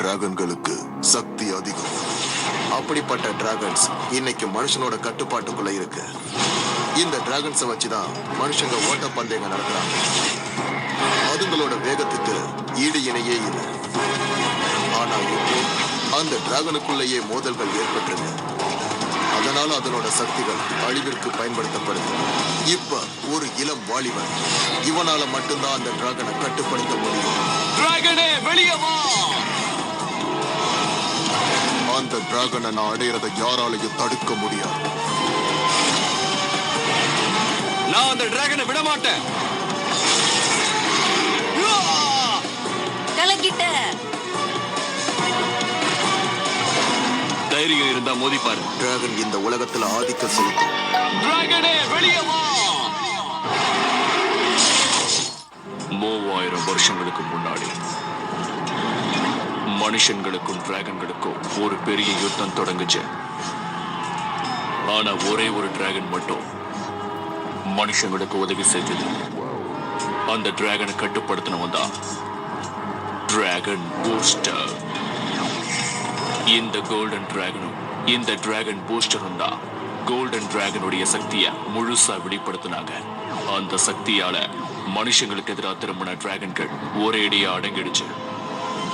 டிராகன்களுக்கு சக்தி அதிகம். அப்படிப்பட்ட டிராகன்ஸ் இன்னைக்கு மனுஷனோட கட்டுப்பாட்டுக்குள்ள இருக்கு. இந்த டிராகன்ஸை வச்சுதான் மனுஷங்க ஓட்ட பந்தயங்க நடத்துறாங்க. அதுங்களோட வேகத்துக்கு ஈடு இணையே இல்லை. ஆனா இப்போ அந்த டிராகனுக்குள்ளேயே மோதல்கள் ஏற்பட்டது. அதனால அதனோட சக்திகள் அழிவிற்கு பயன்படுத்தப்படுது. இப்ப ஒரு இளம் வாலிபன், இவனால மட்டும்தான் அந்த டிராகனை கட்டுப்படுத்த முடியும். டிராகனே வெளியே வா! அந்த டிராகனை நான் அடையறதை யாராலையும் தடுக்க முடியாது. நான் அந்த டிராகனை விட மாட்டேன். கலக்கிட்ட தைரியம் இருந்தா மோதி பாரு. டிராகன் இந்த உலகத்துல ஆதிக்கம் செலுத்தும். டிராகனே வெளியே வா! 3000 வருஷங்களுக்கு முன்னாடி மனுஷங்களுக்கும் டிராகன்களுக்கும் ஒரு பெரிய யுத்தம் தொடங்குச்சு. ஆனா ஒரே ஒரு டிராகன் மட்டும் மனுஷங்களுக்கு உதவி செஞ்சது. அந்த டிராகனை கட்டுப்படுத்தினவன் தான் டிராகன் பூஸ்டர். இந்த கோல்டன் டிராகனும் இந்த டிராகன் பூஸ்டரும் தான் கோல்டன் டிராகனுடைய சக்தியை முழுசா வெளிப்படுத்தினாங்க. அந்த சக்தியால மனுஷங்களுக்கு எதிராக திரும்பின டிராகன்கள் ஒரேடியா அடங்கிடுச்சு.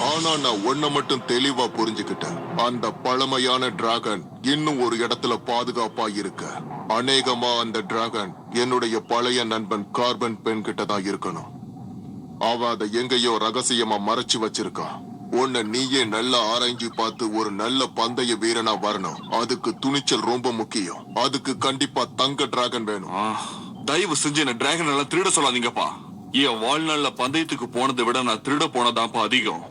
ஆனா நான் ஒன்ன மட்டும் தெளிவா புரிஞ்சுக்கிட்டேன். அந்த பழமையான டிராகன் இன்னும் ஒரு இடத்துல பாதுகாப்பா இருக்க. அநேகமா அந்த டிராகன் என்னுடைய பழைய நண்பன் கார்பன் பென் கிட்ட தான் இருக்கணும். அவன் அதை எங்கேயோ ரகசியமா மறைச்சு வச்சிருக்கான். உன்னை நீயே நல்லா ஆராய்ச்சி பார்த்து ஒரு நல்ல பந்தய வீரனா வரணும். அதுக்கு துணிச்சல் ரொம்ப முக்கியம். அதுக்கு கண்டிப்பா தங்க டிராகன் வேணும். தயவு செஞ்சு என்ன டிராகன் எல்லாம் திருட சொல்லாதீங்கப்பா. என் வாழ்நாள்ல பந்தயத்துக்கு போனதை விட நான் திருட போனதான்ப்பா அதிகம்.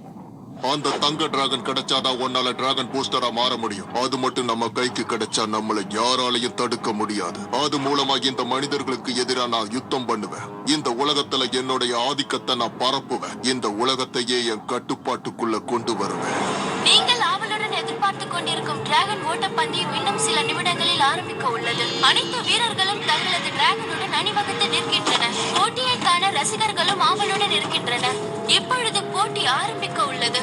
அந்த தங்க டிராகன் கிடைச்சாதான் உன்னால டிராகன் பூஸ்டரா மாற முடியும். அது மட்டும் நம்ம கைக்கு கிடைச்சா நம்மள யாராலையும் தடுக்க முடியாது. அது மூலமா இந்த மனிதர்களுக்கு எதிரா நான் யுத்தம் பண்ணுவேன். இந்த உலகத்துல என்னுடைய ஆதிக்கத்தை நான் பரப்புவேன். இந்த உலகத்தையே என் கட்டுப்பாட்டுக்குள்ள கொண்டு வருவேன். நீங்கள் ஆவலுடன் எதிர்பார்த்துக் கொண்டிருக்கும் டிராகன் ஓட்டப்பந்தயம் இன்னும் சில நிமிடங்களில் ஆரம்பிக்க உள்ளது. அனைத்து வீரர்களும் தங்களது டிராகனுடன் அணிவகுத்து நிற்கின்றனர். போட்டியை காண ரசிகர்களும் ஆவலுடன் இருக்கின்றனர். இப்பொழுது போட்டி ஆரம்பிக்க உள்ளது.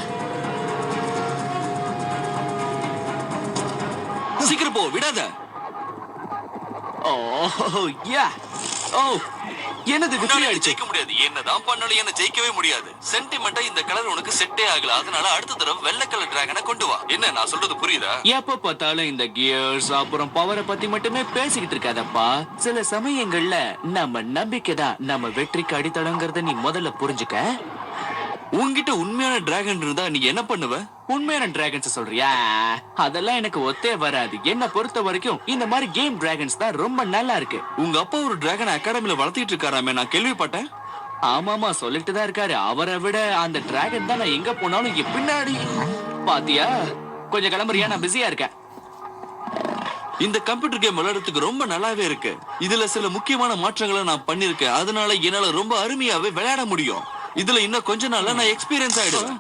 சீக்கிரம் போ, விடாத. என்னது ஜெயிக்க முடியாது. என்னதான் பண்ணாலும் என்ன ஜெயிக்கவே முடியாது. சென்டிமெண்டா இந்த கலர் உனக்கு செட்டே ஆகல. அதனால அடுத்த தடவை வெள்ளை கலர் டிராகனை கொண்டு வா. என்ன நான் சொல்றது புரியுதா? எப்ப பார்த்தாலும் இந்த கியர்ஸ் அப்புறம் பவரை பத்தி மட்டுமே பேசிக்கிட்டு இருக்காதப்பா. சில சமயங்கள்ல நம்ம நம்பிக்கை தான் நம்ம வெற்றிக்கு அடித்தளங்கிறத நீ முதல்ல புரிஞ்சுக்க. உன்கிட்ட உண்மையான டிராகன் இருந்தா நீ என்ன பண்ணுவ? உண்மையான டிராகன்ஸ் சொல்றியா? அதெல்லாம் எனக்கு ஒத்தே வராது. என்ன பொறுத்த வரைக்கும் இந்த மாதிரி கேம் டிராகன்ஸ் தான் ரொம்ப நல்லா இருக்கு. உங்க அப்பா ஒரு டிராகன் அகாடமில வளர்த்திட்டு இருக்காராமே, நான் கேள்விப்பட்டேன். ஆமாமா, சொல்லிட்டு தான் இருக்காரு. அவரை விட அந்த டிராகன் தான் நான் எங்க போனாலும் பின்னாடி. பாத்தியா? கொஞ்சம் கிளம்புறியா? நான் பிஸியா இருக்கேன். இந்த கம்ப்யூட்டர் கேம் விளையாடுறதுக்கு ரொம்ப நல்லாவே இருக்கு. இதுல சில முக்கியமான மாற்றங்களை நான் பண்ணிருக்கேன். அதனால என்னால ரொம்ப அருமையாவே விளையாட முடியும். இதுல இன்னும் கொஞ்ச நாள்ல நான் எக்ஸ்பீரியன்ஸ் ஆயிடுவேன்.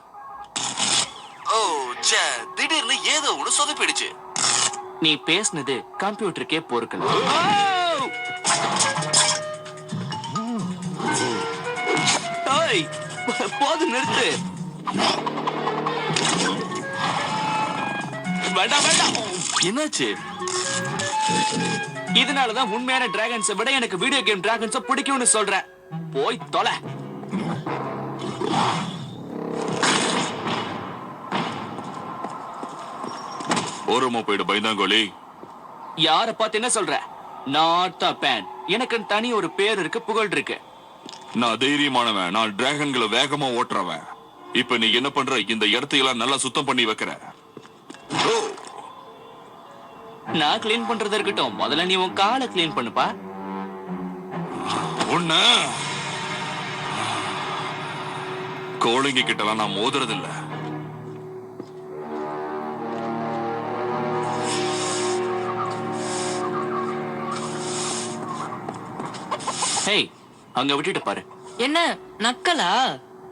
ஓ ச்சே, திடீர்னு ஏதோ ஒண்ணு சொதப்பிடுச்சு. நீ பேசுனது கம்ப்யூட்டருக்கே பொறுக்கல. போது நிறுத்து. வேண்டாம் வேண்டாம். என்னாச்சு? இதனாலதான் உண்மையான டிராகன்ஸை விட எனக்கு வீடியோ கேம் டிராகன்ஸை பிடிக்கும்னு சொல்றேன். போய் தொலை. ஓரமா போயிடு பயந்தாங்கோலி. யார பார்த்து என்ன சொல்ற? Not the fan. எனக்கு தனி ஒரு பேர் இருக்கு, புகழ் இருக்கு. நான் தைரியமானவன். நான் டிராகன்களை வேகமா ஓட்டுறவன். இப்ப நீ என்ன பண்ற? இந்த இடத்தையெல்லாம் நல்லா சுத்தம் பண்ணி வைக்கிற. நான் கிளீன் பண்றது இருக்கட்டும், முதல்ல நீ உன் காலை கிளீன் பண்ணுப்பா. உன்ன கோழிங்க கிட்டலாம் நான் மோதுறது இல்ல. ஹேய், அங்க விட்டுட்டு பாரு. என்ன நக்கலா?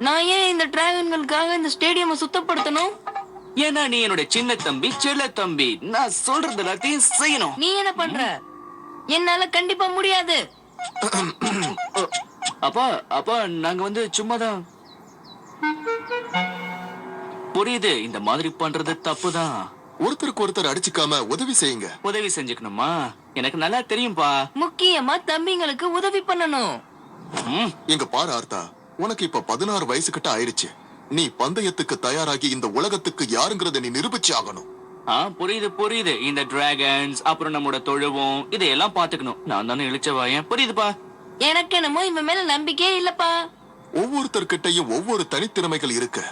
நான் ஏன் இந்த டிராகன்களுக்காக இந்த ஸ்டேடியம் சுத்தப்படுத்தணும்? ஏன்னா நீ என்னோட சின்ன தம்பி, செல்ல தம்பி. நான் சொல்றது எல்லாத்தையும் செய்யணும். நீ என்ன பண்ற? என்னால கண்டிப்பா முடியாது. அப்பா அப்பா, நாங்க சும்மாதான். புரியுது, இந்த மாதிரி பண்றது தப்புதான். ஒருத்தருக்கு ஒருத்தர் அடிச்சுக்காம உதவி செய்யுங்க. உதவி செஞ்சுக்கணுமா? எனக்கு நல்லா தெரியும்பா. முக்கியமா தம்பிங்களுக்கு உதவி பண்ணணும். ம், இங்க பாரு ஆர்த்தா, உனக்கு இப்ப 16 வயசு கிட்ட ஆயிருச்சு. நீ பந்தயத்துக்கு தயாராகி இந்த உலகத்துக்கு யாருங்கிறத நீ நிரூபிச்சு ஆகணும். புரியுது புரியுது. இந்த டிராகன்ஸ் அப்புறம் நம்மோட தொழுவம் இதையெல்லாம் பாத்துக்கணும். நான் தானே இழிச்சவாயன். புரியுதுப்பா. எனக்கு என்னமோ இவன் மேல நம்பிக்கையே இல்லப்பா. ஒவ்வொருத்தர்கிட்டயும் ஒவ்வொரு தனித்திறமைகள் இருக்கு.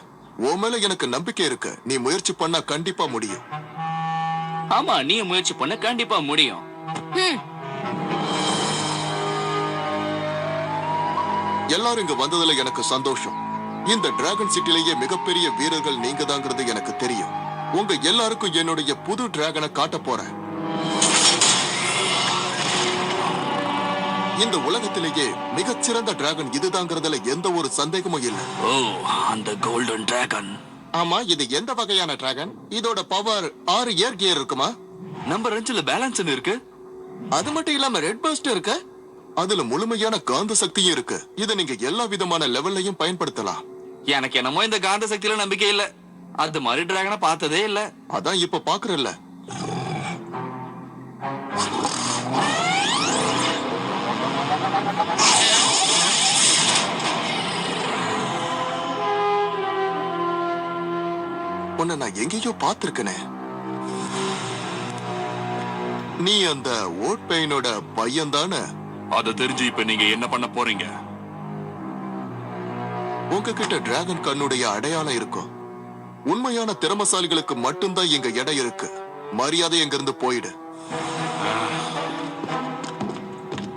உன் மேல எனக்கு நம்பிக்கை இருக்கு. நீ முயற்சி பண்ணா கண்டிப்பா முடியும். ஆமா, நீ முயற்சி பண்ண கண்டிப்பா முடியும். ஹம், எல்லாரும் இங்க வந்ததுல எனக்கு சந்தோஷம். இந்த டிராகன் சிட்டிலேயே மிகப்பெரிய வீரர்கள் நீங்க தாங்கிறது எனக்கு தெரியும். உங்க எல்லாருக்கும் என்னுடைய புது டிராகனை காட்ட போறேன். இந்த உலகத்திலேயே மிகச்சிறந்த டிராகன் இதுதாங்கிறதுல எந்த ஒரு சந்தேகமும் இல்லை. ஓ, அந்த கோல்டன் டிராகன். ஆமா, இது எந்த வகையான டிராகன்? இதோட பவர் 6 ஏர் கியர் இருக்குமா? நம்பர் 5ல பேலன்ஸ் இருக்கு. அது மட்டும் இல்லாம ரெட் பர்ஸ்ட் இருக்கு. அதுல முழுமையான காந்த சக்தியும் இருக்கு. இதை நீங்க எல்லா விதமான லெவல்லையும் பயன்படுத்தலாம். எனக்கு என்னமோ இந்த காந்த சக்தியில நம்பிக்கை இல்ல. அது மாதிரி டிராகனை பார்த்ததே இல்ல. அதான் இப்ப பாக்குறல்ல. உன்னை நான் எங்கேயோ பார்த்திருக்கனே. நீ அந்த ஓட் பெயினோட பையன் தானே? அதை தெரிஞ்சு இப்ப நீங்க என்ன பண்ண போறீங்க? உங்ககிட்ட டிராகன் கண்ணுடைய அடையாளம் இருக்கும். உண்மையான திறமசாலிகளுக்கு மட்டும்தான் இங்க இடம் இருக்கு. மரியாதை எங்க இருந்து போயிடு.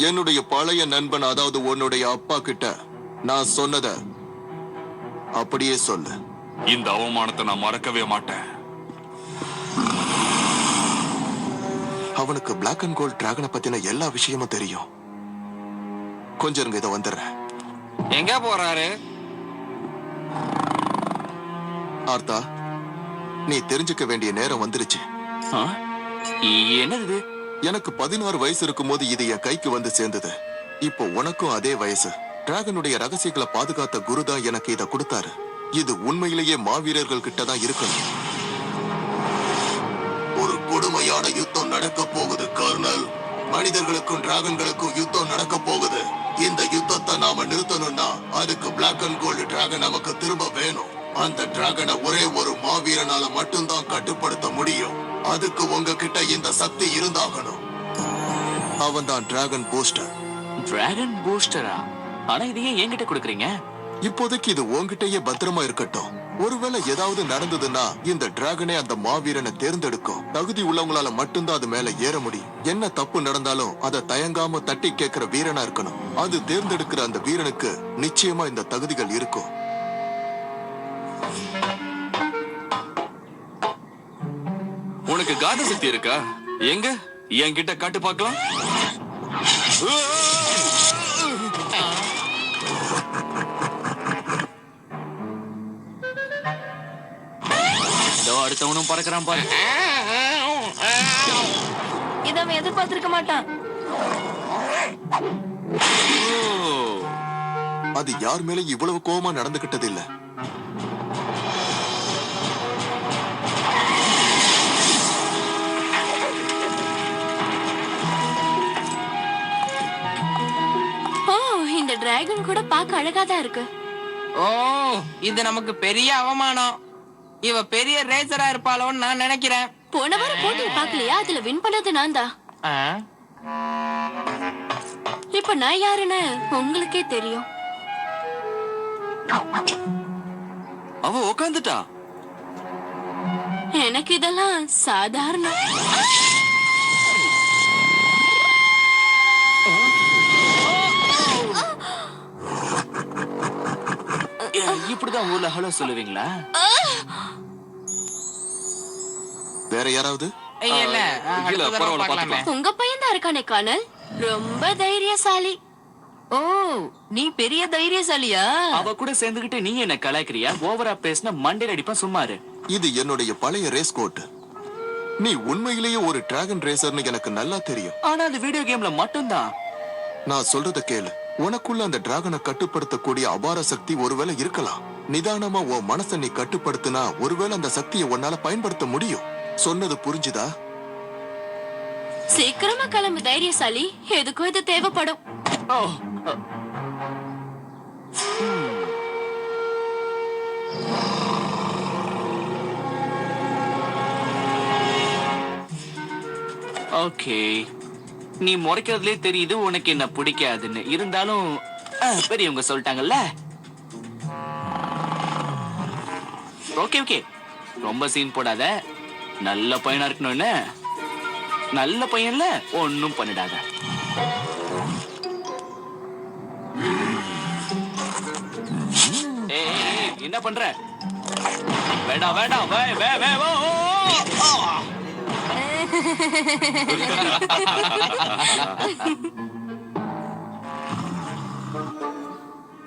என்னுடைய பழைய நண்பன், அதாவது உன்னுடைய அப்பா கிட்ட நான் சொன்னத அப்படியே சொல்லு. இந்த அவமானத்தை நான் மறக்கவே மாட்டேன். அவனுக்கு பிளாக் அண்ட் கோல்ட் டிராகனை பத்தின எல்லா விஷயமும் தெரியும். கொஞ்சம் இருங்க, இதை வந்துடுறேன். எங்க போறாரு? ஆர்த்தா, நீ தெரிஞ்சுக்க வேண்டிய நேரம் வந்துருச்சு. என்னது? எனக்கு 16 வயசு இருக்கும்போது இது என் கைக்கு வந்து சேர்ந்தது. இப்போ உனக்கும் அதே வயசு. டிராகனுடைய ரகசியங்களை பாதுகாத்த குரு தான் எனக்கு இதை கொடுத்தாரு. இது உண்மையிலேயே மாவீரர்கள் கிட்ட தான் இருக்கணும். ஒரு கொடுமையான யுத்தம் நடக்க போகுது கர்னல். மனிதர்களுக்கும் டிராகன்களுக்கும் யுத்தம் நடக்க போகுது. இந்த யுத்தத்தை நாம நிறுத்தணும்னா அதுக்கு பிளாக் அண்ட் கோல்டு டிராகன் நமக்கு திரும்ப வேணும். அந்த டிராகனை ஒரே ஒரு மாவீரனால மட்டும்தான் கட்டுப்படுத்த முடியும். அதுக்கு உங்ககிட்ட இந்த சக்தி இருந்தாகணும். அவன் தான் டிராகன் பூஸ்டர். டிராகன் பூஸ்டரா? ஆனா இது ஏன் என்கிட்ட கொடுக்குறீங்க? இப்போதைக்கு இது உன்கிட்டயே பத்திரமா இருக்கட்டும். ஒருவேளை ஏதாவது நடந்ததுன்னா இந்த டிராகனே அந்த மாவீரனை தேர்ந்தெடுக்கும். தகுதி உள்ளவங்களால மட்டும்தான் அது மேல ஏற முடியும். என்ன தப்பு நடந்தாலும் அதை தயங்காம தட்டி கேட்கிற வீரனா இருக்கணும். அது தேர்ந்தெடுக்கிற அந்த வீரனுக்கு நிச்சயமா இந்த தகுதிகள் இருக்கும். உனக்கு காந்த சக்தி இருக்கா? எங்க என்கிட்ட காட்டு பார்க்கலாம். அடுத்தவனும் பறக்கிறான் பாரு. இத அவன் எதிர்பார்த்திருக்க மாட்டான். அது யார் மேல இவ்வளவு கோபமா நடந்துகிட்டது இல்ல. இந்த டிராகன் கூட பார்க்க அழகாதான் இருக்கு. ஓ, இது நமக்கு பெரிய அவமானம். இவ பெரிய ரேசரா இருப்பாளோன்னு நான் நினைக்கிறேன். போன வாரம் போட்டியை பார்க்கலையா? அதுல வின் பண்ணது நான் தான். இப்ப நான் யாருன்னு உங்களுக்கே தெரியும். அவ உக்காந்துட்டா. எனக்கு இதெல்லாம் சாதாரணம். இப்படிதான் ஊர்ல ஹலோ சொல்லுவீங்களா? வேற யாராவது? இல்ல, அடுத்த தடவை பரவாயில்ல, பார்க்கலாமே. உங்க பையன் தான் இருக்கானே கானல், ரொம்ப தைரியசாலி. ஓ, நீ பெரிய தைரியசாலியா? அவ கூட சேர்ந்துகிட்டு நீ என்ன கலாய்க்கிறியா? ஓவரா பேசின மண்டையில அடிப்பா. சும்மாரு. இது என்னுடைய பழைய ரேஸ் கோட். நீ உண்மையிலேயே ஒரு டிராகன் ரேசர்னு எனக்கு நல்லா தெரியும். ஆனா அது வீடியோ கேம்ல மட்டும்தான். நான் சொல்றத கேளு. உனக்குள்ள அந்த டிராகனை கட்டுப்படுத்தக்கூடிய அபார சக்தி ஒருவேளை இருக்கலாம். நிதானமா உன் மனசை நீ கட்டுப்படுத்தினா ஒருவேளை அந்த சக்தியை உன்னால பயன்படுத்த முடியும். சொன்னது புரிஞ்சுதா? சீக்கிரமா கிளம்பு தைரியசாலி, எதுக்கும் இது தேவைப்படும். ஓ, ஓகே. நீ முறைக்கிறதுலே தெரியுது உனக்கு என்ன பிடிக்காதுன்னு. இருந்தாலும் பெரியவங்க சொல்லிட்டாங்கல்ல. ஓகே ஓகே, ரொம்ப சீன் போடாத. நல்ல பையனா இருக்கணும்னு. நல்ல பையன்ல ஒன்னும் பண்ணிடாத. ஏய், என்ன பண்ற? வேண்டாம் வேண்டாம், வே வே வே ஓ, ஓ,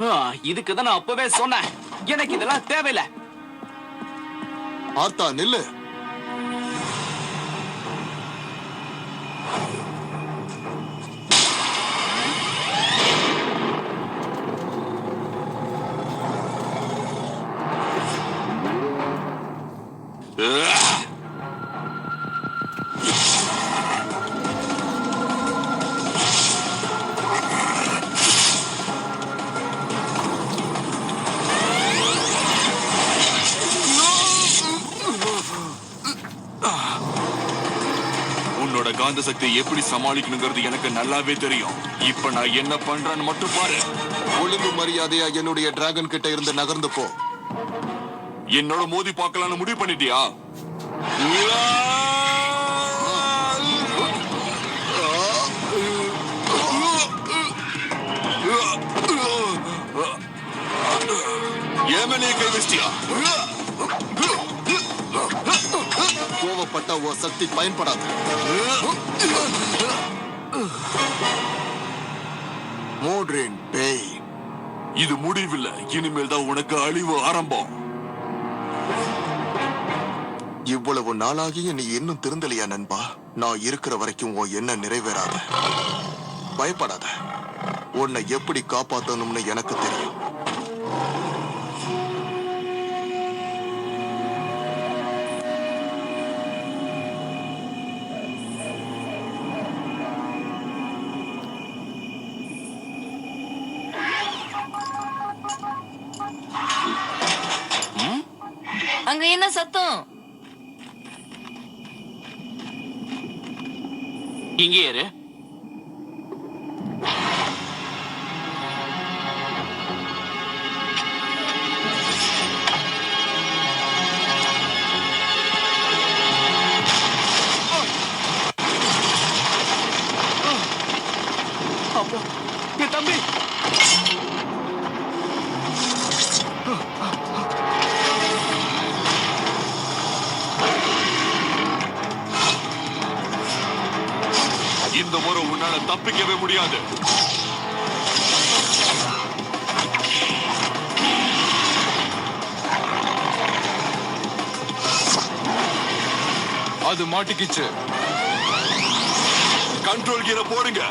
ஓ. இதுக்குதான் நான் அப்பவே சொன்னேன், எனக்கு இதெல்லாம் தேவையில்லை. ஆர்த்தா நில்லு. உன்னோட காந்த சக்தியை எப்படி சமாளிக்கணுங்கிறது எனக்கு நல்லாவே தெரியும். இப்ப நான் என்ன பண்றேன்னு மட்டும் பாரு. ஒழுங்கு மரியாதையா என்னுடைய டிராகன் கிட்ட இருந்து நகர்ந்து போ. என்னோட மோதி பார்க்கலாம்னு முடிவு பண்ணிட்டியா? ஏமனே கை வச்சிட்டியா? கோவப்பட்ட ஓ சக்தி பயன்படாது. மோட்ரின் பேய், இது முடிவில்லை. இனிமேல் தான் உனக்கு அழிவு ஆரம்பம். இவ்வளவு நாளாகிய நீ இன்னும் திருந்தலையா நண்பா? நான் இருக்கிற வரைக்கும் உன் எண்ணம் நிறைவேறாத. பயப்படாத, உன்னை எப்படி காப்பாத்தணும்னு எனக்கு தெரியும். அங்க என்ன சத்தம்? இங்கே இரு. அப்பா, என் தம்பி. இந்த முறை உன்னால தப்பிக்கவே முடியாது. அது மாட்டிக்கிச்சு. கண்ட்ரோல் கீரை போடுங்க.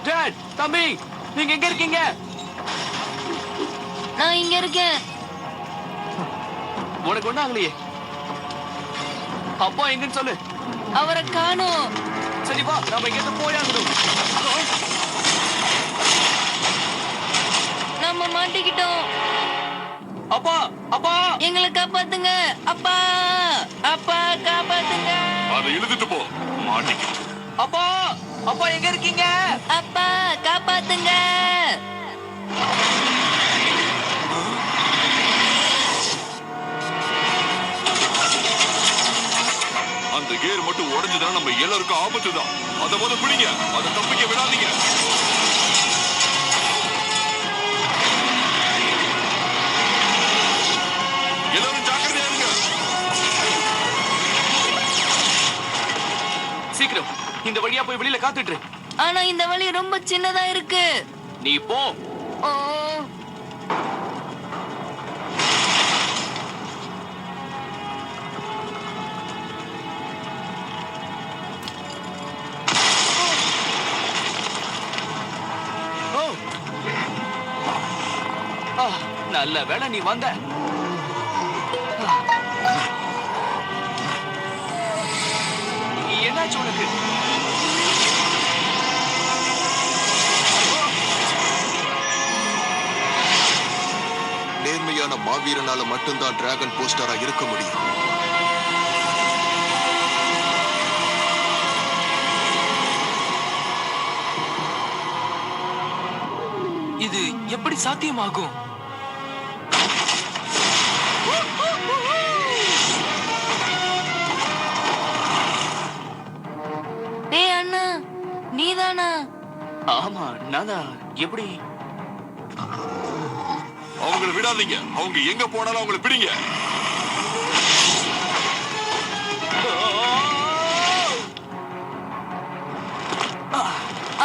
டாட், தம்பி, நீங்க எங்க இருக்கீங்க? நான் இங்க இருக்கேன். உனக்கு ஒண்ணு ஆகலையே. அப்பா எங்கன்னு சொல்லு. அவரை காணோம். சரி வா, நாம இங்க இருந்து போயாகணும். நம்ம மாட்டிக்கிட்டோம். அப்பா, அப்பா, எங்களை காப்பாத்துங்க. அப்பா, அப்பா காப்பாத்துங்க. அதை இழுத்துட்டு போ. மாட்டிக்க. அப்பா, அப்பா எங்க இருக்கீங்க? அப்பா காப்பாத்துங்க. அந்த கேர் மட்டும் உடைஞ்சதுன்னா நம்ம எல்லாருக்கும் ஆபத்து தான். அதை போல பிடிங்க. அதை தப்பிக்க விடாதீங்க. எல்லாரும் ஜாக்கிரதையா இருங்க. சீக்கிரம் இந்த வழியா போய் வெளியில காத்துட்டு. ஆனா இந்த வழி ரொம்ப சின்னதா இருக்கு. நீ போ. ஓ ஓ. ஆ, நல்ல வேளை நீ வந்த. என்னாச்சு உனக்கு? நேர்மையான மாவீரனால மட்டும்தான் டிராகன் போஸ்டரா இருக்க முடியும். இது எப்படி சாத்தியமாகும்? டேய் அண்ணா, நீதானா? ஆமா, நான்தான். எப்படி? அவங்கள விடாதீங்க. அவங்க எங்க போனாலும் அவங்கள பிடிங்க.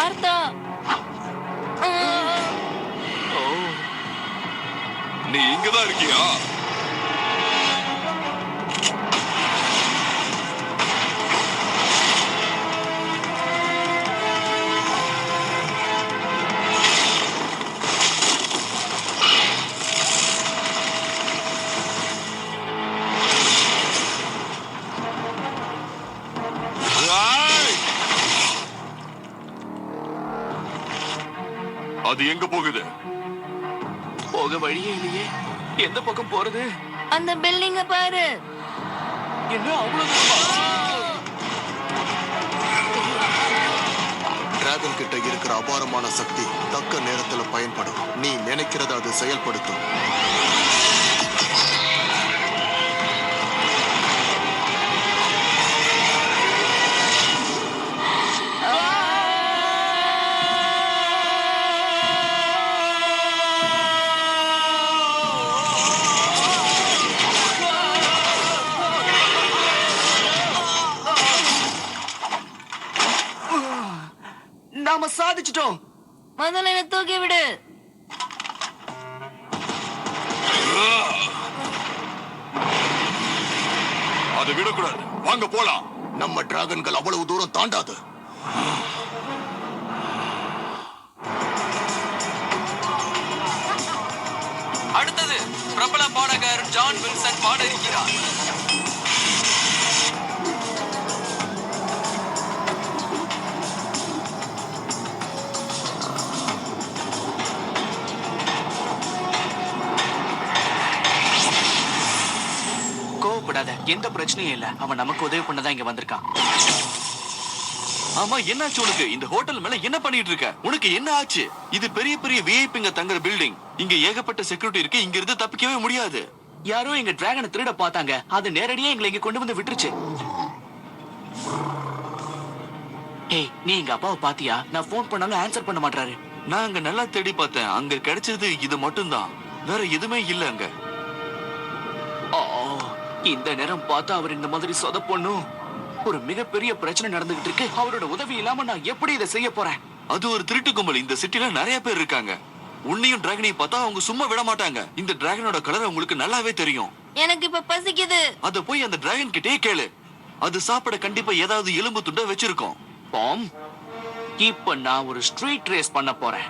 ஆர்த்தா. ஓ, நீ இங்கதான் இருக்கியா? ஏய்! அது எங்க போகுது? போக வழியே இல்லையே. எந்த பக்கம் போறது? அந்த பில்டிங்க பாரு. என்ன அவ்வளவு தூரமா? டிராகன் கிட்ட இருக்கிற அபாரமான சக்தி தக்க நேரத்துல பயன்படும். நீ நினைக்கிறத அது செயல்படுத்தும். நாம சாதிச்சிட்டோம். முதல்ல என்ன தூக்கி விடு. அதை விடக்கூடாது. வாங்க போலாம். நம்ம டிராகன்கள் அவ்வளவு தூரம் தாண்டாது. அடுத்தது பிரபல பாடகர் ஜான் வில்சன் பாட இருக்கிறார். கோவப்படாத, எந்த பிரச்சனையும் இல்ல. அவன் நமக்கு உதவி பண்ணதான் இங்க வந்திருக்கான். ஆமா, என்னாச்சு உனக்கு? இந்த ஹோட்டல் மேல என்ன பண்ணிட்டு இருக்க? உனக்கு என்ன ஆச்சு? இது பெரிய பெரிய விஐபிங்க தங்குற பில்டிங். இங்க ஏகப்பட்ட செக்யூரிட்டி இருக்கு. இங்க இருந்து தப்பிக்கவே முடியாது. யாரோ எங்க டிராகனை திருட பார்த்தாங்க. அது நேரடியா எங்களை இங்க கொண்டு வந்து விட்டுருச்சு. ஏய், நீ எங்க அப்பாவை பாத்தியா? நான் போன் பண்ணாலும் ஆன்சர் பண்ண மாட்டாரு. நான் அங்க நல்லா தேடி பார்த்தேன். அங்க கிடைச்சது இது மட்டும்தான். வேற எதுவுமே இல்ல அங்க. ஓ, இந்த நேரம் பார்த்தா அவர் இந்த மாதிரி சொதப்பொண்ணும். ஒரு மிகப்பெரிய பிரச்சனை நடந்துகிட்டு இருக்கு. அவரோட உதவி இல்லாம நான் எப்படி இதை செய்ய போறேன்? அது ஒரு திருட்டு கும்பல். இந்த சிட்டில நிறைய பேர் இருக்காங்க. உன்னையும் டிராகனையும் பார்த்தா அவங்க சும்மா விட மாட்டாங்க. இந்த டிராகனோட கலர் உங்களுக்கு நல்லாவே தெரியும். எனக்கு இப்ப பசிக்குது. அத போய் அந்த டிராகன் கிட்டே கேளு. அது சாப்பிட கண்டிப்பா ஏதாவது எலும்பு துண்ட வச்சிருக்கோம். பாம், இப்ப நான் ஒரு ஸ்ட்ரீட் ரேஸ் பண்ண போறேன்.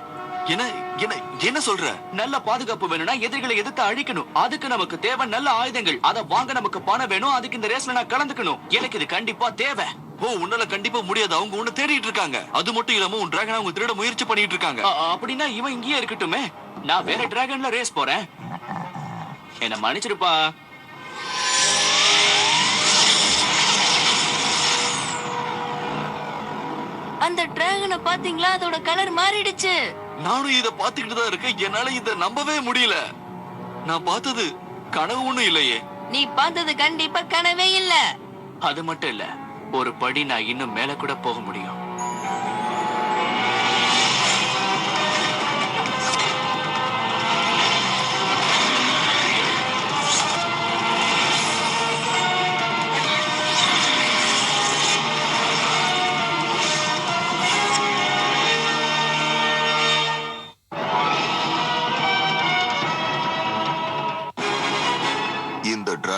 என்ன என்ன என்ன சொல்ற? நல்ல பாதுகாப்பு வேணும்னா எதிரிகளை எதிர்த்து அழிக்கணும். அதுக்கு நமக்கு தேவை நல்ல ஆயுதங்கள். அத வாங்க நமக்கு பணம் வேணும். அதுக்கு இந்த ரேஸ்ல நான் கலந்துக்கணும். எனக்கு இது கண்டிப்பா தேவை. ஓ, உன்னால கண்டிப்பா முடியாது. அவங்க உன்னை தேடிட்டு இருக்காங்க. அது மட்டும் இல்லாம உன் டிராகனை அவங்க திருட முயற்சி பண்ணிட்டு இருக்காங்க. அப்படின்னா இவன் இங்கேயே இருக்கட்டுமே. நான் வேற டிராகன்ல ரேஸ் போறேன். என்ன மன்னிச்சிருப்பா. அந்த டிராகனை பாத்தீங்களா? அதோட கலர் மாறிடுச்சு. நானும் இத பாத்துக்கிட்டு தான் இருக்கேன். என்னால இத நம்பவே முடியல. நான் பார்த்தது கனவு ஒண்ணும் இல்லையே. நீ பார்த்தது கண்டிப்பா கனவே இல்ல. அது மட்டும் இல்ல, ஒரு படி நான் இன்னும் மேல கூட போக முடியும்.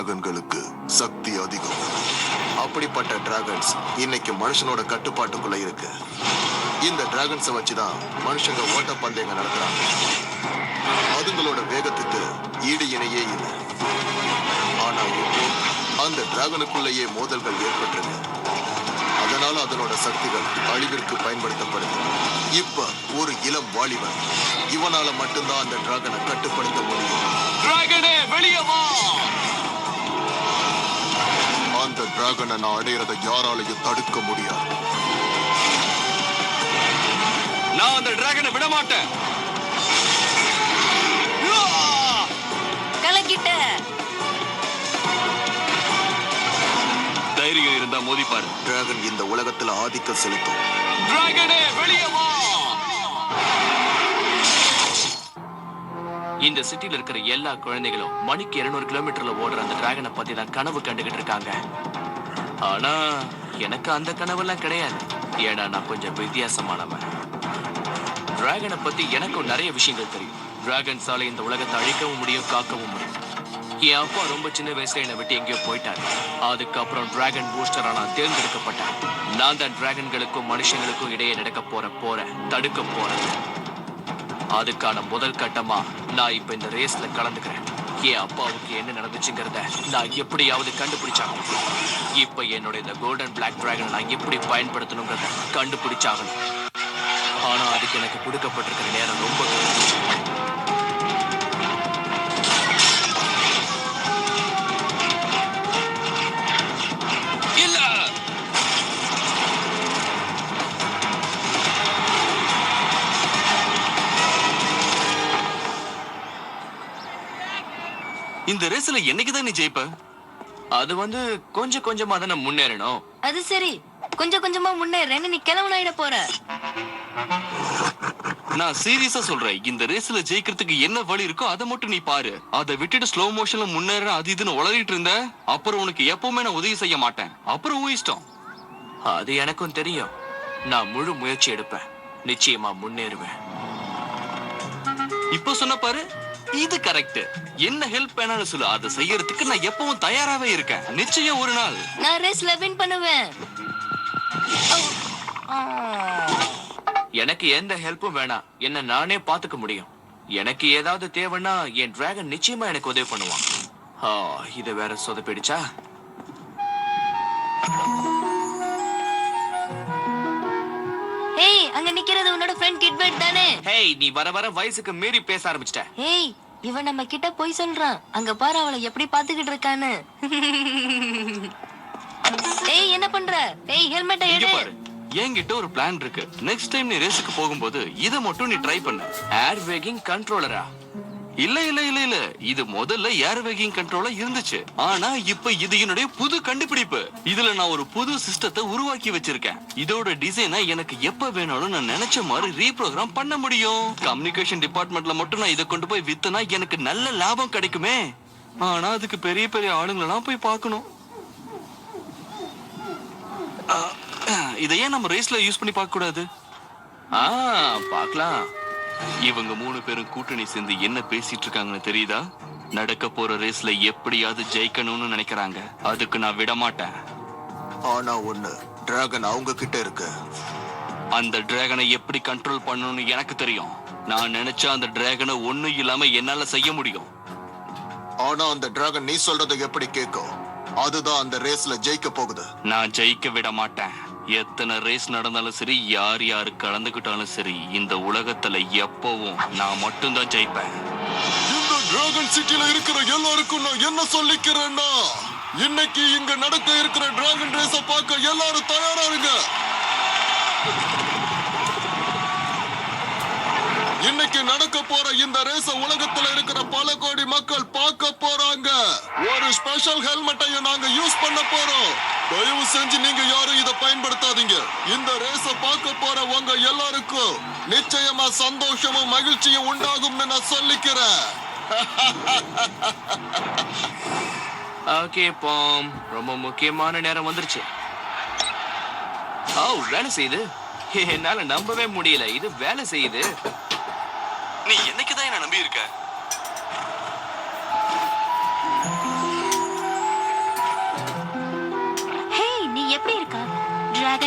டிராகன்களுக்கு சக்தி அதிகம். அப்படிப்பட்ட டிராகன்ஸ் இன்னைக்கு மனுஷனோட கட்டுப்பாட்டுக்குள்ள இருக்கு. இந்த டிராகன்ஸை வச்சுதான் மனுஷங்க ஓட்டப்பந்தயங்க நடத்துறாங்க. அதுங்களோட வேகத்துக்கு ஈடு இணையே இல்லை. ஆனா இப்போ அந்த டிராகனுக்குள்ளேயே மோதல்கள் ஏற்பட்டிருக்கு. அதனால அதனோட சக்திகள் அழிவிற்கு பயன்படுத்தப்படுது. இப்ப ஒரு இளம் வாலிபன், இவனால மட்டும்தான் அந்த டிராகனை கட்டுப்படுத்த முடியும். டிராகனே வெளியே வா! அந்த டிராகனை நான் அடையிறதை யாராலையும் தடுக்க முடியாது. நான் அந்த டிராகனை விட மாட்டேன். கலக்கிட்ட. தைரியம் இருந்தா மோதி பாரு. டிராகன் இந்த உலகத்துல ஆதிக்கம் செலுத்தும். டிராகனே வெளியே வா! இந்த சிட்டில இருக்கிற எல்லா குழந்தைகளும் மணிக்கு 200 கிலோமீட்டர்ல ஓடுற அந்த டிராகனை பத்தி தான் கனவு கண்டுகிட்டு இருக்காங்க. ஆனா எனக்கு அந்த கனவெல்லாம் கிடையாது. ஏன்னா நான் கொஞ்சம் வித்தியாசமானவன். டிராகனை பத்தி எனக்கும் நிறைய விஷயங்கள் தெரியும். டிராகன்ஸால இந்த உலகத்தை அழிக்கவும் முடியும், காக்கவும் முடியும். என் அப்பா ரொம்ப சின்ன வயசுல என்னை விட்டு எங்கேயோ போயிட்டாரு. அதுக்கப்புறம் டிராகன் பூஸ்டரா நான் தேர்ந்தெடுக்கப்பட்டேன். நான் தான் டிராகன்களுக்கும் மனுஷங்களுக்கும் இடையே நடக்க போற தடுக்க போறேன். அதுக்கான முதல் கட்டமா நான் இப்ப இந்த ரேஸ்ல கலந்துக்கிறேன். என் அப்பாவுக்கு என்ன நடந்துச்சுங்கிறத நான் எப்படியாவது கண்டுபிடிச்சாகணும். இப்ப என்னோட இந்த கோல்டன் பிளாக் டிராகன் நான் எப்படி பயன்படுத்தணுங்கிறத கண்டுபிடிச்சாகணும். ஆனா அதுக்கு எனக்கு கொடுக்கப்பட்டிருக்கிற நேரம் ரொம்ப இல்ல. இந்த ரேஸ்ல என்னைக்குதான் நீ ஜெயிப்ப? அது கொஞ்சம் கொஞ்சமா தானே முன்னேறணும். அது சரி, கொஞ்சம் கொஞ்சமா முன்னேறேன்னு நீ கிளம்புனாயிட போற. நான் சீரியஸா சொல்றேன். இந்த ரேஸ்ல ஜெயிக்கிறதுக்கு என்ன வழி இருக்கோ அதை மட்டும் நீ பாரு. அதை விட்டுட்டு ஸ்லோ மோஷன்ல முன்னேற அது இதுன்னு உளறிட்டு இருந்த அப்புறம் உனக்கு எப்பவுமே நான் உதவி செய்ய மாட்டேன். அப்புறம் உன் இஷ்டம். அது எனக்கும் தெரியும். நான் முழு முயற்சி எடுப்பேன். நிச்சயமா முன்னேறுவேன். இப்ப சொன்ன பாரு, இது கரெக்ட். என்ன ஹெல்ப் வேணாலும் சொல்லு, அதை செய்யறதுக்கு நான் எப்பவும் தயாராவே இருக்கேன். நிச்சயம் ஒரு நாள் நான் ரேஸ்ல வின் பண்ணுவேன். எனக்கு எந்த ஹெல்ப்பும் வேணாம். என்ன நானே பாத்துக்க முடியும். எனக்கு ஏதாவது தேவைன்னா என் டிராகன் நிச்சயமா எனக்கு உதவி பண்ணுவான். இத வேற சொதப்பிடுச்சா? ஏய், அங்க நிக்கிறது உன்னோட ஃப்ரெண்ட் கிட்பர்ட் தானே? ஹேய், நீ வர வர வயசுக்கு மீறி பேச ஆரம்பிச்சிட்ட. ஏய், இவன் நம்ம கிட்ட போய் சொல்றான். அங்க பாரு அவளை எப்படி பாத்துக்கிட்டு இருக்கான்னு. ஏய், என்ன பண்ற? ஏய், ஹெல்மெட்டை இங்க எடு. பாரு, என்கிட்ட ஒரு பிளான் இருக்கு. நெக்ஸ்ட் டைம் நீ ரேஸுக்கு போகும்போது இதை மட்டும் நீ ட்ரை பண்ணு. ஏர் வேகிங் கண்ட்ரோலரா? இல்ல இல்ல இல்ல இல்ல, இது முதல்ல ஏர் வேகிங் கண்ட்ரோலா இருந்துச்சு. ஆனா இப்ப இது என்னுடைய புது கண்டுபிடிப்பு. இதுல நான் ஒரு புது சிஸ்டத்தை உருவாக்கி வச்சிருக்கேன். இதோட டிசைனை எனக்கு எப்ப வேணாலும் நான் நினைச்ச மாதிரி ரீப்ரோகிராம் பண்ண முடியும். கம்யூனிகேஷன் டிபார்ட்மெண்ட்ல மட்டும் நான் இதை கொண்டு போய் வித்தனா எனக்கு நல்ல லாபம் கிடைக்குமே. ஆனா அதுக்கு பெரிய பெரிய ஆளுங்களெல்லாம் போய் பார்க்கணும். இதை ஏன் நம்ம ரேஸ்ல யூஸ் பண்ணி பார்க்க கூடாது? பார்க்கலாம். இவங்க 3 பேரும் கூட்டணி சேர்ந்து என்ன பேசிட்டு இருக்காங்கன்னு தெரியுதா? நடக்க போற ரேஸ்ல எப்படியாவது ஜெயிக்கணும்னு நினைக்கிறாங்க. அதுக்கு நான் விட மாட்டேன். ஆனா ஒண்ணு, டிராகன் அவங்க கிட்ட இருக்கு. அந்த டிராகனை எப்படி கண்ட்ரோல் பண்ணணும்னு எனக்கு தெரியும். நான் நினைச்சா அந்த டிராகனை ஒண்ணும் இல்லாம என்னால செய்ய முடியும். ஆனா அந்த டிராகன் நீ சொல்றதை எப்படி கேட்கும்? அதுதான் அந்த ரேஸ்ல ஜெயிக்க போகுது. நான் ஜெயிக்க விட மாட்டேன். எத்தனை ரேஸ் நடந்தாலும் சரி, யார் யாரு கலந்துக்கிட்டாலும் சரி, இந்த உலகத்துல எப்பவும் நான் மட்டும்தான் ஜெயிப்பேன். இந்த டிராகன் சிட்டில இருக்கிற எல்லாருக்கும் நான் என்ன சொல்லிக்கிறேன்னா, இன்னைக்கு இங்க நடக்க இருக்கிற டிராகன் ரேஸ பார்க்க எல்லாரும் தயாரா இருங்க. இன்னைக்கு நடக்க போற இந்த ரேஸ உலகத்துல இருக்கிற பல கோடி மக்கள் பார்க்க போறாங்க. ஒரு ஸ்பெஷல் ஹெல்மெட்டையும் நாங்க யூஸ் பண்ண போறோம். தயவு செஞ்சு நீங்க யாரும் இதை பயன்படுத்தாதீங்க. இந்த ரேஸ பார்க்க போற உங்க எல்லாருக்கும் நிச்சயமா சந்தோஷமும் மகிழ்ச்சியும் உண்டாகும்னு நான் சொல்லிக்கிறேன். ஓகே பாம், ரொம்ப முக்கியமான நேரம் வந்துருச்சு. வேலை செய்யுது. என்னால நம்பவே முடியல. இது வேலை செய்யுது. நீ என்னைக்குதான் என்ன நம்பி இருக்க?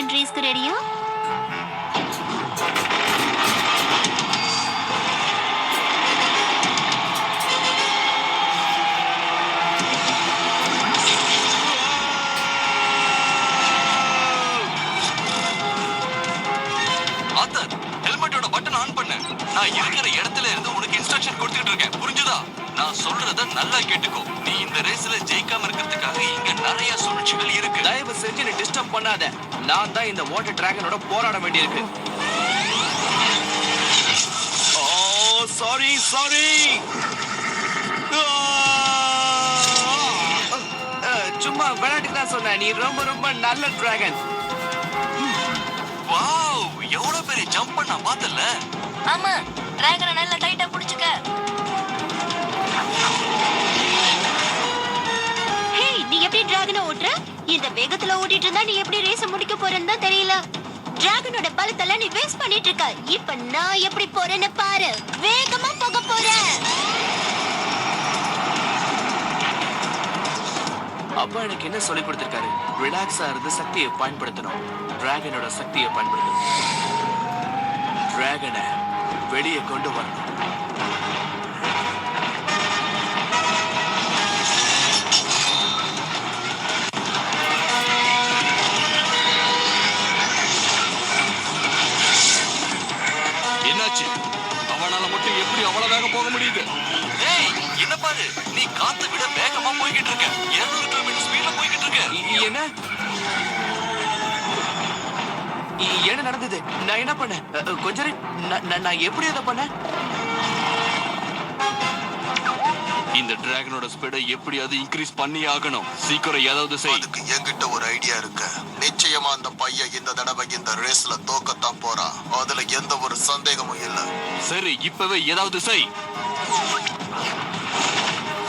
டிராகன் ரேஸ்க்கு ரெடியா? ஆத்தர், ஹெல்மெட்டோட பட்டன் ஆன் பண்ணு. நான் இருக்கிற இடத்துல இருந்து உனக்கு இன்ஸ்ட்ரக்ஷன் கொடுத்துட்டு இருக்கேன், புரிஞ்சுதா? நான் சொல்றத நல்லா கேட்டுக்கோ. நீ இந்த ரேஸ்ல ஜெயிக்காம இருக்கிறதுக்காக இங்க நிறைய சூழ்ச்சிகள் இருக்கு. தயவு செஞ்சு நீ டிஸ்டர்ப் பண்ணாத. நான் தான் இந்த வாட்டர் டிராகனோட போராட வேண்டியிருக்கு. ஓ சாரி சாரி. சும்மா விளையாட்டுக்கு தான் சொன்னேன். நீ ரொம்ப ரொம்ப நல்ல டிராகன். வாவ், எவ்வளவு பெரிய ஜம்ப் பண்ண பார்த்தல. ஆமா, டிராகனை நல்லா டைட்டா புடிச்சுக்க. ஹே, நீ எப்படி டிராகனை ஓட்டுற? இந்த வேகத்துல ஓட்டிட்டு இருந்தா நீ எப்படி ரேஸ் முடிக்க போறேன்னு தான் தெரியல. டிராகனோட பலத்தெல்லாம் நீ வேஸ்ட் பண்ணிட்டு இருக்க. இப்ப நான் எப்படி போறேன்னு பாரு. வேகமா போக போறேன். அப்பா எனக்கு என்ன சொல்லி கொடுத்திருக்காரு? ரிலாக்ஸா இருந்து சக்தியை பயன்படுத்தணும். டிராகனோட சக்தியை பயன்படுத்தணும். டிராகனை வெளியே கொண்டு வரணும். என்னாச்சு? அவனால மட்டும் எப்படி அவ்வளவு வேகம் போக முடியுது? ஏய், என்ன பாரு, நீ காத்தை விட வேகமா போய்கிட்டு இருக்க. 200 கிலோமீட்டர் ஸ்பீட்ல போய்கிட்டு இருக்க. என்ன என்ன நடந்தது? நான் என்ன பண்ணேன்? கொஞ்சம் நான் எப்படி அதை பண்ணேன்? இந்த டிராகனோட ஸ்பீடை எப்படியாவது இன்க்ரீஸ் பண்ணி ஆகணும். சீக்கிரம் ஏதாவது செய். அதுக்கு என்கிட்ட ஒரு ஐடியா இருக்கு. நிச்சயமா அந்த பையன் இந்த தடவை இந்த ரேஸ்ல தோக்கத்தான் போறான். அதுல எந்த ஒரு சந்தேகமும் இல்ல. சரி, இப்பவே ஏதாவது செய்.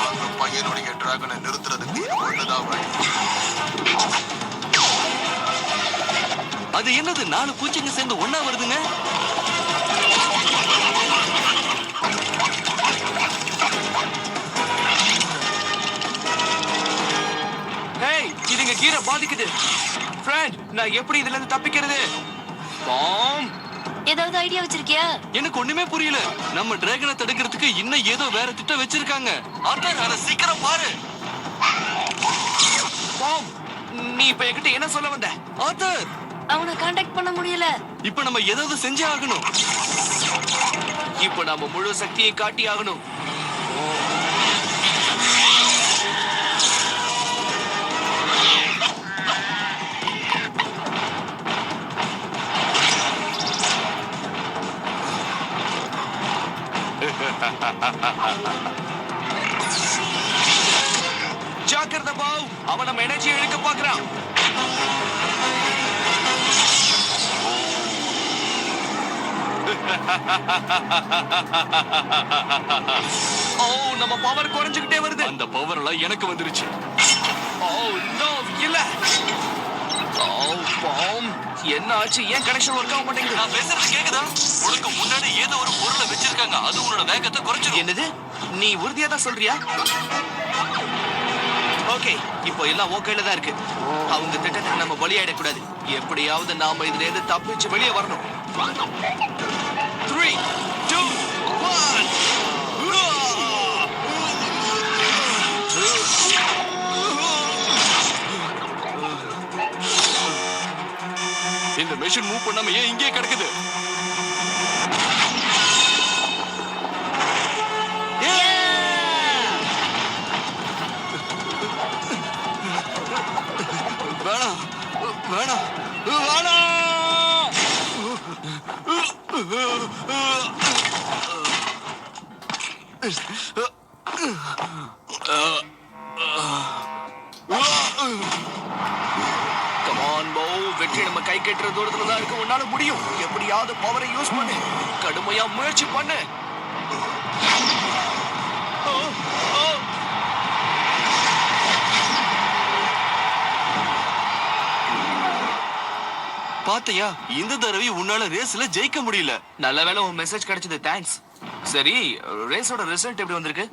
அந்த பையனுடைய டிராகனை நிறுத்துறதுக்கு இது ஒண்ணுதான் வழி. அது என்னது, 4 பூச்சிங்க சேர்ந்து ஒண்ணா வருதுங்க? ஹேய், இதுங்க கீரை பாதிக்குது. ஃப்ரெண்ட், நான் எப்படி இதுல இருந்து தப்பிக்கிறது? பாம். ஏதாவது ஐடியா வச்சிருக்கியா? எனக்கு ஒண்ணுமே புரியல. நம்ம டிராகனை தடுக்கிறதுக்கு இன்னும் ஏதோ வேற திட்டம் வச்சிருக்காங்க. ஆத்தர், அத சீக்கிரம் பாரு. பாம். நீ இப்ப என்கிட்ட என்ன சொல்ல வந்த? ஆத்தர், அவனை காண்டாக்ட் பண்ண முடியல. இப்ப நம்ம ஏதாவது செஞ்சே ஆகணும். இப்ப நாம முழு சக்தியை காட்டி ஆகணும். ஜாக்கிரதை பாவ், அவன் நம்ம எனர்ஜியை இழுக்க பாக்குறான். ஓ, நம்ம பவர் குறைஞ்சுக்கிட்டே வருது. அந்த பவர் எல்லாம் எனக்கு வந்துருச்சு. ஓ நோ, இல்ல. ஓ பாம், என்ன ஆச்சு? ஏன் கனெக்ஷன் ஒர்க் ஆக மாட்டேங்குது? நான் பேசுறது கேக்குதா? உனக்கு முன்னாடி ஏதோ ஒரு பொருளை வச்சிருக்காங்க. அது உன்னோட வேகத்தை குறைச்சிடும். என்னது? நீ உறுதியா தான் சொல்றியா? ஓகே, இப்போ எல்லாம் ஓகேல தான் இருக்கு. அவங்க திட்டத்துக்கு நம்ம பலியாயிடக்கூடாது. எப்படியாவது நாம இதுல இருந்து தப்பிச்சு வெளியே வரணும். 3, 2, 1. இந்த மெஷின் மூவ் பண்ணாம ஏன் இங்கே கிடக்குது? வேணாம் வேணாம் வேணாம். Come on, Bo. வெற்றி நம்ம கை கட்டுற தூரத்துல தான் இருக்கு. உன்னால முடியும். எப்படியாவது பவரை யூஸ் பண்ணு. கடுமையா முயற்சி பண்ணு. பாத்தியா, இந்த தடவை உன்னால ரேஸ்ல ஜெயிக்க முடியல. நல்ல வேளை உன் மெசேஜ் கிடைச்சது, தேங்க்ஸ். சரி, ரேஸோட ரிசல்ட் எப்படி வந்திருக்கு?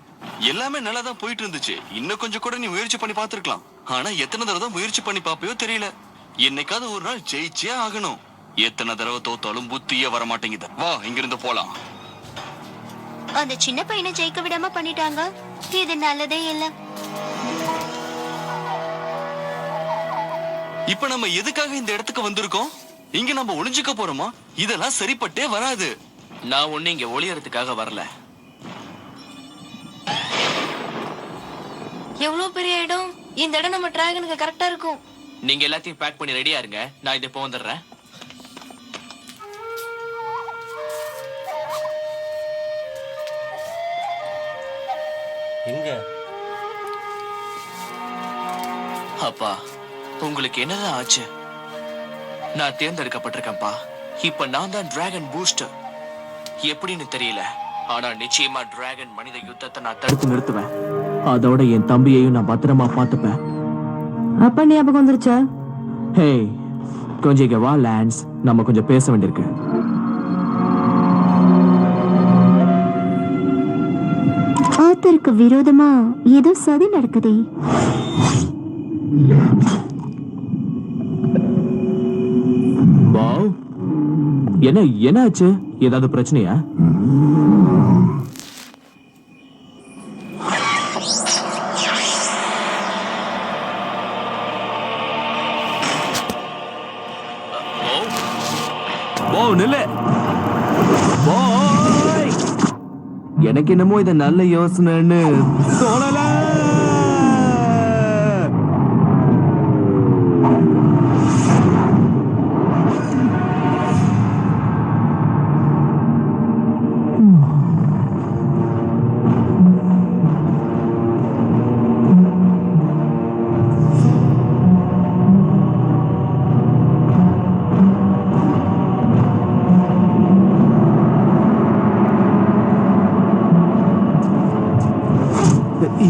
எல்லாமே நல்லா தான் போயிட்டு இருந்துச்சு. இன்னும் கொஞ்சம் கூட நீ முயற்சி பண்ணி பார்த்திருக்கலாம். ஆனா எத்தனை தடவை தான் முயற்சி பண்ணி பாப்பையோ தெரியல. என்னைக்காவது ஒரு நாள் ஜெயிச்சே ஆகணும். எத்தனை தடவை தோத்தாலும் புத்தியே வர மாட்டேங்குது. வா இங்கிருந்து போலாம். அந்த சின்ன பையனை ஜெயிக்க விடாம பண்ணிட்டாங்க. இது நல்லதே இல்ல. இப்ப நம்ம எதுக்காக இந்த இடத்துக்கு வந்திருக்கோம்? இங்க நம்ம ஒளிஞ்சுக்க போறோமா? இதெல்லாம் சரிப்பட்டே வராது. நான் ஒண்ணு இங்க ஒளியறதுக்காக வரல. எவ்வளவு பெரிய இடம். இந்த இடம் நம்ம டிராகனுக்கு கரெக்டா இருக்கும். நீங்க எல்லாத்தையும் பேக் பண்ணி ரெடியா இருங்க. நான் இதை இப்போ வந்துடுறேன். எங்க அப்பா, உங்களுக்கு என்னதான் ஆச்சு? நான் தேர்ந்தெடுக்கப்பட்டிருக்கேன்ப்பா. இப்ப நான் தான் டிராகன் பூஸ்டர். எப்படின்னு தெரியல, ஆனா நிச்சயமா டிராகன் மனித யுத்தத்தை நான் தடுத்து நிறுத்துவேன். அதோட என் தம்பியையும் நான் பத்திரமா பாத்துப்பேன். அப்ப ஞாபகம் வந்துருச்சா? ஹே, கொஞ்சம் இங்க வா லான்ஸ், நம்ம கொஞ்சம் பேச வேண்டியிருக்கு. ஆத்தருக்கு விரோதமா ஏதோ சதி நடக்குதே. வாவ், என்ன ஆச்சு? ஏதாவது பிரச்சனையா? எனக்கு என்னமோ இது நல்ல யோசனைன்னு தோணல.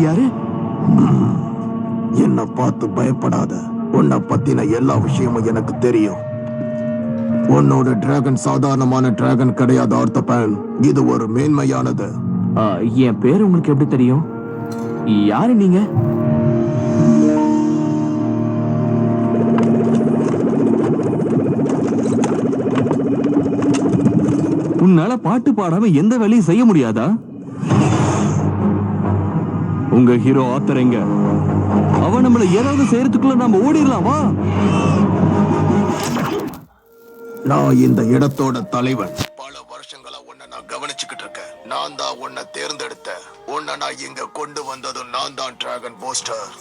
யாரு? என்ன பார்த்து பயப்படாத. உன்னை பத்தின எல்லா விஷயமும் எனக்கு தெரியும். உன்னோட டிராகன் சாதாரணமான டிராகன் கிடையாது ஆர்த்தபன். இது ஒரு மேன்மையானது. என் பேர் உங்களுக்கு எப்படி தெரியும்? யாரு நீங்க? உன்னால பாட்டு பாடாம எந்த வேலையும் செய்ய முடியாதா? உங்க ஹீரோ ஆத்தர் எங்க? அவன் நம்மள ஏதாவது செய்யறதுக்குள்ள நாம ஓடிடலாமா? நான் இந்த இடத்தோட தலைவன். பல வருஷங்களா உன்னை நான் கவனிச்சுக்கிட்டு இருக்கேன். நான் தான் உன்னை தேர்ந்தெடுத்தேன். உன்னை நான் இங்க கொண்டு வந்ததும் நான் தான் டிராகன் போஸ்டர்.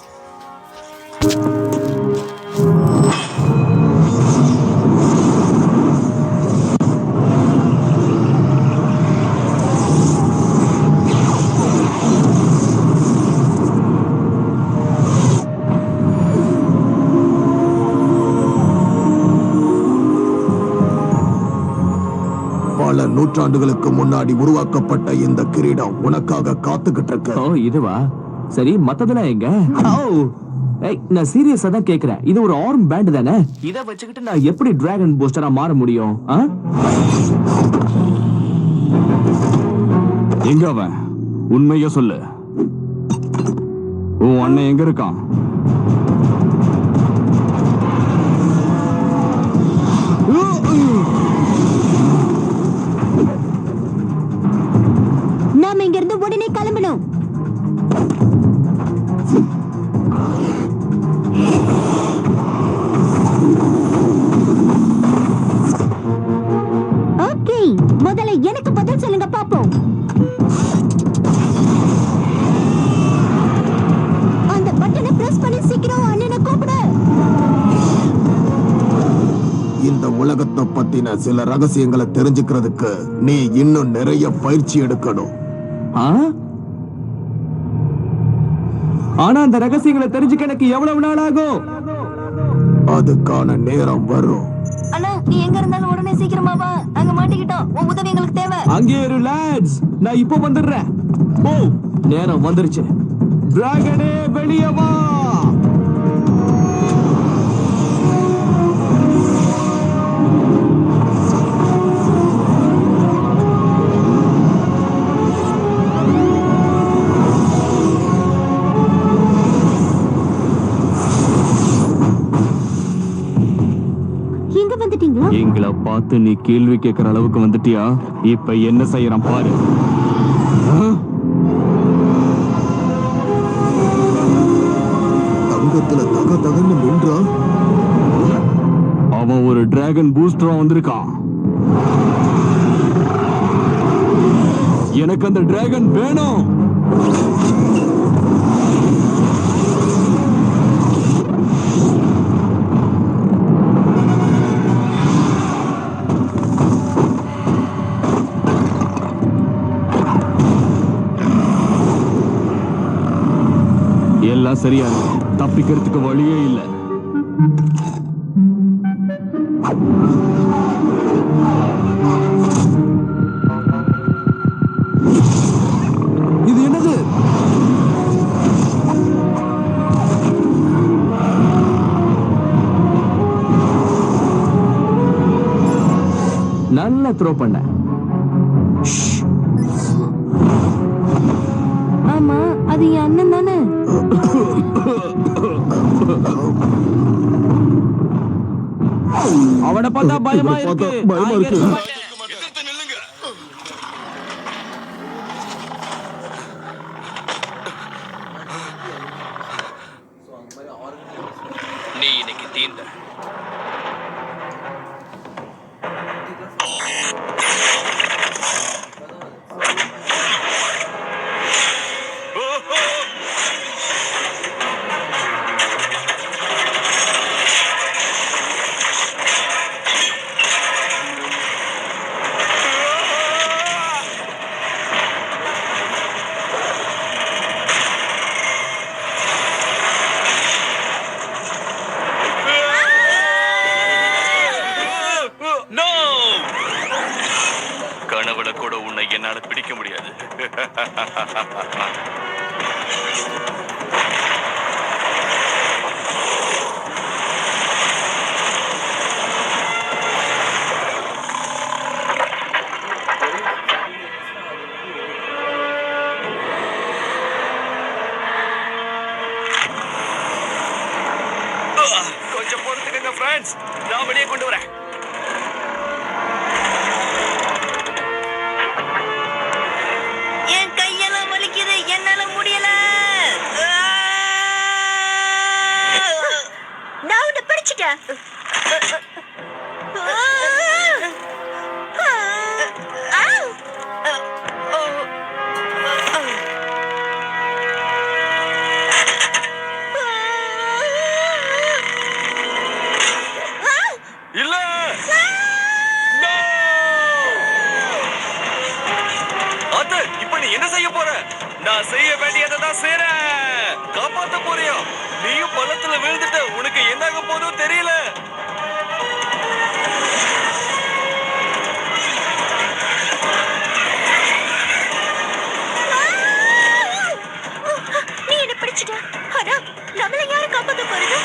பல நூற்றாண்டுகளுக்கு முன்னாடி உருவாக்கப்பட்ட இந்த கிரீடம் உனக்காக காத்துக்கிட்டு இருக்கு. ஓ, இதுவா? சரி, மத்ததெல்லாம் எங்க? நான் சீரியஸா தான் கேக்குறேன். இது ஒரு ஆர்ம் பேண்ட் தானே? இத வச்சுக்கிட்டு நான் எப்படி டிராகன் பூஸ்டரா மாற முடியும்? எங்க அவன்? உண்மைய சொல்லு. உன் அண்ணன் எங்க இருக்கான்? நாம இங்க இருந்து உடனே கிளம்பணும். ஓகே, முதல்ல எனக்கு பதில் சொல்லுங்க பாப்போம். அந்த பட்டனை பிரஸ் பண்ணி சீக்கிரம் அண்ணனை கூப்பிடு. இந்த உலகத்தை பத்தின சில ரகசியங்களை தெரிஞ்சுக்கிறதுக்கு நீ இன்னும் நிறைய பயிற்சி எடுக்கணும். ஆனா அந்த ரகசியங்களை தெரிஞ்சுக்க எனக்கு எவ்வளவு நாள் ஆகும்? அதுக்கான நேரம் வரும். அண்ணா, நீ எங்க இருந்தாலும் உடனே சீக்கிரமா வா. நாங்க மாட்டிக்கிட்டோம். உன் உதவி எங்களுக்கு தேவை. அங்கே இரு லாட்ஸ், நான் இப்போ வந்துடுறேன். ஓ, நேரம் வந்துருச்சு. டிராகனே வெளியே வா. பார்த்து நீ கேள்வி கேட்கிற அளவுக்கு வந்துட்டியா? இப்ப என்ன செய்யறான் பாரு. தங்கத்துல தக தகன்னு நின்றான். அவன் ஒரு டிராகன் பூஸ்டரா வந்திருக்கான். எனக்கு அந்த டிராகன் வேணும். எல்லாம் சரியா இருக்கு. தப்பிக்கிறதுக்கு வழியே இல்லை. இது என்னது? நல்ல த்ரோ பண்ண. ஆமா, அது என் அண்ணன் தானே. அவனை பார்த்தா பயமா இருக்கு. எதிர்த்து நில்லுங்க. நீ இன்னைக்கு தீர்ந்த. கனவுல கூட உன்னை என்னால பிடிக்க முடியாது. கொஞ்சம் பொறுத்துக்கங்க ஃப்ரெண்ட்ஸ், நான் வெளியே கொண்டு வரேன். என் கையெல்லாம் வலிக்குது, என்னால முடியல. நான் உன்னை பிடிச்சிட்டேன். இல்ல, அத்த, இப்ப நீ என்ன செய்ய போற? நான் செய்ய வேண்டியதை தான் செய்றேன். காப்பாத்த போறியா? நீயும் பள்ளத்துல விழுந்துட்ட. உனக்கு என்னாக போதும் தெரியல. நீ என்ன பிடிச்சிட்ட. ஆனா நம்மள யாரு காப்பாத்த போறது?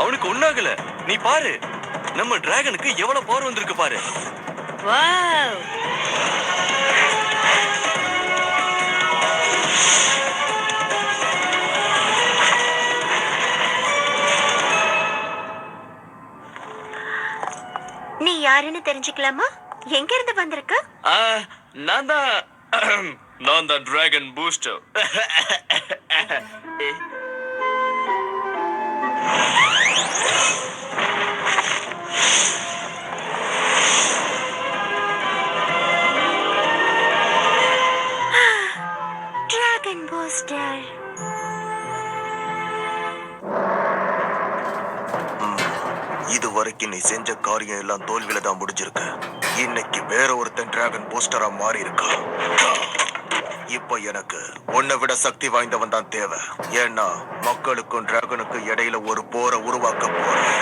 அவனுக்கு ஒண்ணாகல. நீ பாரு, நம்ம டிராகனுக்கு எவ்வளவு பவர் வந்திருக்கு பாரு. வாவ்! நீ யாருன்னு தெரிஞ்சுக்கலாமா? எங்க இருந்து வந்திருக்க? நான் தான் டிராகன் பூஸ்டர். Dragon booster. இது வரைக்கும் நீ செஞ்ச காரியம் எல்லாம் தோல்வியில தான் முடிஞ்சிருக்கு. இன்னைக்கு வேற ஒருத்தன் டிராகன் பூஸ்டரா மாறி இருக்கா. இப்ப எனக்கு உன்னை விட சக்தி வாய்ந்தவன் தான் தேவை. ஏன்னா மக்களுக்கும் டிராகனுக்கும் இடையில ஒரு போரை உருவாக்க போறேன்.